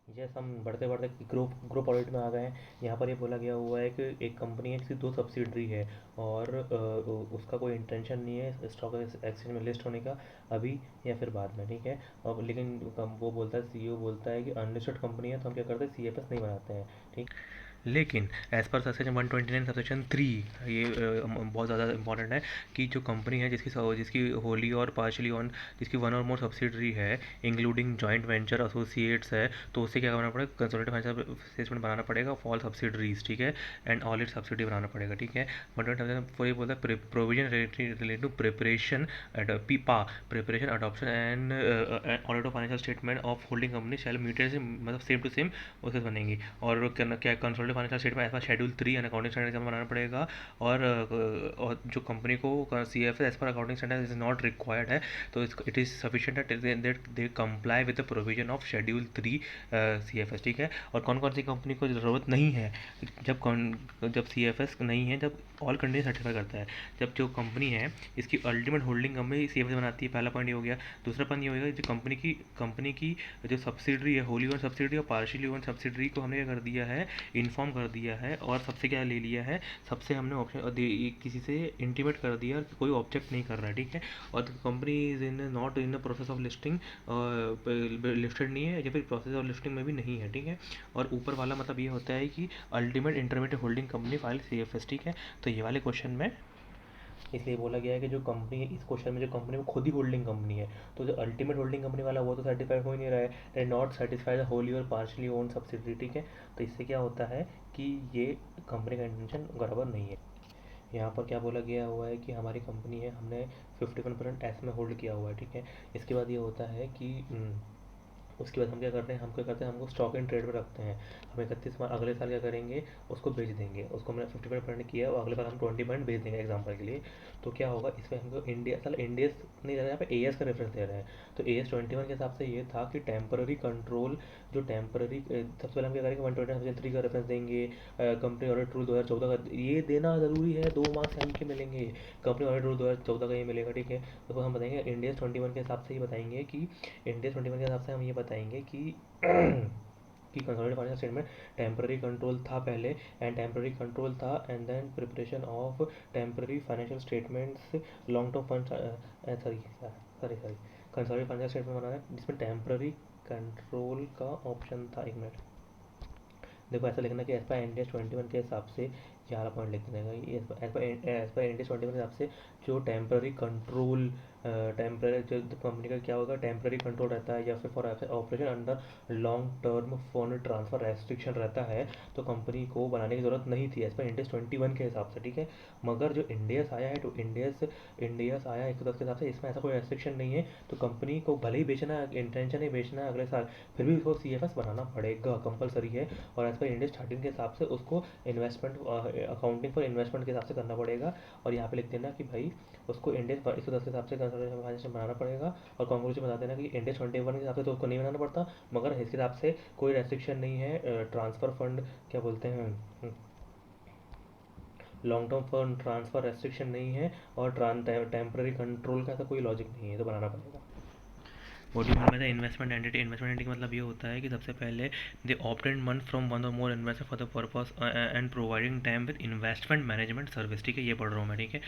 Yes, हम बढ़ते बढ़ते ग्रुप ग्रुप ऑडिट में आ गए हैं। यहाँ पर ये बोला गया हुआ है कि एक कंपनी है जिसकी दो सब्सिडरी है और उसका कोई इंटेंशन नहीं है स्टॉक एक्सचेंज में लिस्ट होने का अभी या फिर बाद में, ठीक है। अब लेकिन वो बोलता है, सीईओ बोलता है कि अनलिस्टेड कंपनी है तो हम क्या करते हैं, सीएफएस नहीं बनाते हैं, ठीक। लेकिन एज पर सेक्शन 129 सबसेक्शन 3, ये बहुत ज़्यादा इंपॉर्टेंट है कि जो कंपनी है जिसकी होली और पार्शली ऑन, जिसकी वन और मोर सब्सिडरी है इंक्लूडिंग जॉइंट वेंचर एसोसिएट्स है, तो उससे क्या करना पड़ेगा, कंसोलिडेटेड फाइनेंशियल स्टेटमेंट बनाना पड़ेगा फॉल सब्सिडरीज, ठीक है, एंड ऑल इट सब्सिडी बनाना पड़ेगा, ठीक है। 129 ये बोलता है प्रोविजन रिलेटेड टू प्रिपरेशन पीपा preparation adoption and audit of financial statement of holding company shall muted, मतलब सेम टू सेम प्रोसेस बनेंगी। और क्या consolidated financial statement as per schedule 3 and accounting standard बनाना पड़ेगा। और जो कंपनी को C F as per accounting standard is not required है, तो it is sufficient that they comply with the provision of schedule 3 C F S, ठीक है। और कौन कौन सी कंपनी को ज़रूरत नहीं है, जब सी एफ एस नहीं है, जब ऑल कंट्री सर्टिफाई करता है, जब जो कंपनी है इसकी ultimate holding company C F S बनाती है, पहला पॉइंट ये हो गया। दूसरा पॉइंट ये होगा, जो कंपनी की जो सब्सिडरी है, होली ओन सब्सिडरी और पार्शियली ओन सब्सिडरी को हमने क्या कर दिया है, इन्फॉर्म कर दिया है, और सबसे क्या ले लिया है, सबसे हमने ऑप्शन किसी से इंटीमेट कर दिया कि कोई ऑब्जेक्ट नहीं कर रहा है, ठीक है। और company is in not in the process of listing, listed नहीं है या फिर प्रोसेस ऑफ लिस्टिंग में भी नहीं है, ठीक है। और ऊपर वाला मतलब ये होता है कि ultimate intermediate holding company file C F S, ठीक है। तो ये वाले क्वेश्चन में इसलिए बोला गया है कि जो कंपनी है, इस क्वेश्चन में जो कंपनी वो खुद ही होल्डिंग कंपनी है, तो जो अल्टीमेट होल्डिंग कंपनी वाला वो तो सर्टिफाइड हो ही नहीं रहा है, नॉट सर्टिफाइड होली और पार्शली ओन सब्सिडरी, ठीक है। तो इससे क्या होता है कि ये कंपनी का इंटेंशन बराबर नहीं है। यहाँ पर क्या बोला गया हुआ है कि हमारी कंपनी है, हमने 51% एस में होल्ड किया हुआ है, ठीक है। इसके बाद ये होता है कि उसके बाद हम क्या करते हैं, हमको स्टॉक इन ट्रेड में रखते हैं। हम 31 मार्च अगले साल क्या करेंगे, उसको बेच देंगे। उसको हमने 50% किया है और अगले बार हम 20% बेच देंगे एग्जाम्पल के लिए। तो क्या होगा इसमें, हमको इंडिया साल इंडियस नहीं दे रहे हैं, यहाँ पे एएस का रेफरेंस दे रहे हैं। तो एएस 21 के हिसाब से ये था कि टेम्पररी कंट्रोल, जो टेम्पररी, सबसे पहले हम क्या करेंगे, 129 का रेफरेंस देंगे। कंपनी ऑडिट रूल 2014 का ये देना ज़रूरी है, 2 मार्क्स एम के मिलेंगे। कंपनी ऑडिट रूल 2014 का ये मिलेगा, ठीक है। तो हम बताएंगे इंडियस 21 के हिसाब से ही बताएंगे कि इंडियस 21 के हिसाब से हम ये बताएंगे कि कि consolidated financial statement temporary control था पहले, एंड टेम्पररी कंट्रोल था and then preparation of temporary financial statements long term fund, sorry sorry sorry consolidated financial statement बनाना है जिसमें टेम्पररी कंट्रोल का ऑप्शन था। एक मिनट, देखो ऐसा लिखना कि एज पर इंडियस 21 के हिसाब से, ये वाला पॉइंट लिख देगा, एज पर इंडियस 21 के हिसाब से जो टेम्पररी कंट्रोल, टेम्पररी जो कंपनी का क्या होगा, टेम्पररी कंट्रोल रहता है या फिर for operation under long term fund transfer restriction रहता है, तो कंपनी को बनाने की ज़रूरत नहीं थी एज पर इंडियस 21 के हिसाब से, ठीक है। मगर जो इंडियस आया है, तो इंडियस आया 110 के हिसाब से, इसमें ऐसा कोई रेस्ट्रिक्शन नहीं है। तो कंपनी को भले ही बेचना है, इंटेंशन है बेचना है अगले साल, फिर भी उसको सी एफ एस बनाना पड़ेगा, कंपलसरी है। और एज पर इंडियन स्टार्टिंग के हिसाब से उसको इन्वेस्टमेंट अकाउंटिंग फॉर इन्वेस्टमेंट के हिसाब से करना पड़ेगा। और यहाँ पे लिख देना कि भाई उसको इंडियन 110 के हिसाब से कंसोलिडेटेड फाइनेंशियल बनाना पड़ेगा। और कंक्लूजन बता देना कि इंडियन 21 के हिसाब से तो उसको नहीं बनाना पड़ता, मगर इसके हिसाब से कोई रेस्ट्रिक्शन नहीं है, ट्रांसफ़र फंड क्या बोलते हैं, long term fund transfer restriction नहीं है, और टेम्पररी कंट्रोल का ऐसा कोई लॉजिक नहीं है, तो बनाना पड़ेगा। What do mean by the investment entity, investment entity का मतलब ये होता है कि सबसे पहले they obtained money from one or more investor for the purpose and providing time with investment management service, ठीक है। ये पढ़ रहा हूँ मैं, ठीक है।